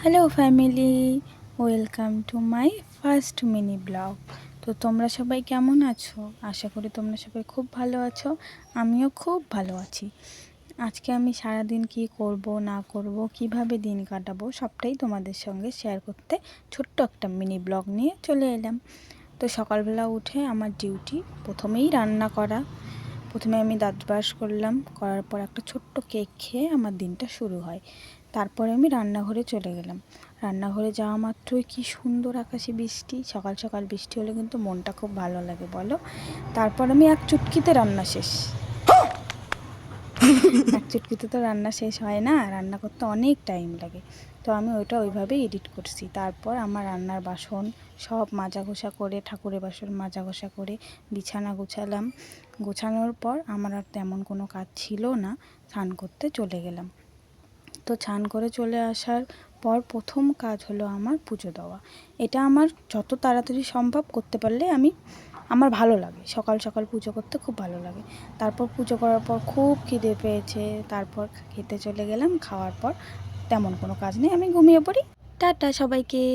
Hello family, welcome to my first mini blog. তো তোমরা সবাই কেমন আছো? আশা করি তোমরা সবাই খুব ভালো আছো। আমিও খুব ভালো আছি। আজকে আমি সারাদিন কি করব না করব, কিভাবে দিন কাটাবো সবটাই তোমাদের সঙ্গে শেয়ার করতে ছোট্ট একটা মিনি ব্লগ নিয়ে চলে এলাম। তো সকালবেলা উঠে আমার ডিউটি প্রথমেই রান্না করা। প্রথমে আমি দাঁত ব্রাশ করলাম, করার পর একটা ছোট্ট কেক খেয়ে আমার দিনটা শুরু হয়। তারপরে আমি রান্নাঘরে চলে গেলাম। রান্নাঘরে যাওয়া মাত্রই কি সুন্দর আকাশে বৃষ্টি। সকাল সকাল বৃষ্টি হলে কিন্তু মনটা খুব ভালো লাগে, বলো। তারপর আমি এক চুটকিতে রান্না শেষ। এক চুটকিতে তো রান্না শেষ হয় না, রান্না করতে অনেক টাইম লাগে। তো আমি ওইটা ওইভাবেই এডিট করছি। তারপর আমার রান্নার বাসন সব মাজা ঘষা করে, ঠাকুরের বাসন মাজা ঘষা করে বিছানা গোছালাম। গোছানোর পর আমার আর তেমন কোনো কাজ ছিল না, স্নান করতে চলে গেলাম। তো স্নান করে চলে আসার পর প্রথম কাজ হলো আমার পুজো দেওয়া। এটা আমার যত তাড়াতাড়ি সম্ভব করতে পারলে আমার ভালো লাগে। সকাল সকাল পুজো করতে খুব ভালো লাগে। তারপর পুজো করার পর খুব খিদে পেয়েছে, তারপর খেতে চলে গেলাম। খাওয়ার পর তেমন কোনো কাজ নেই, আমি ঘুমিয়ে পড়ি। টাটা সবাইকে।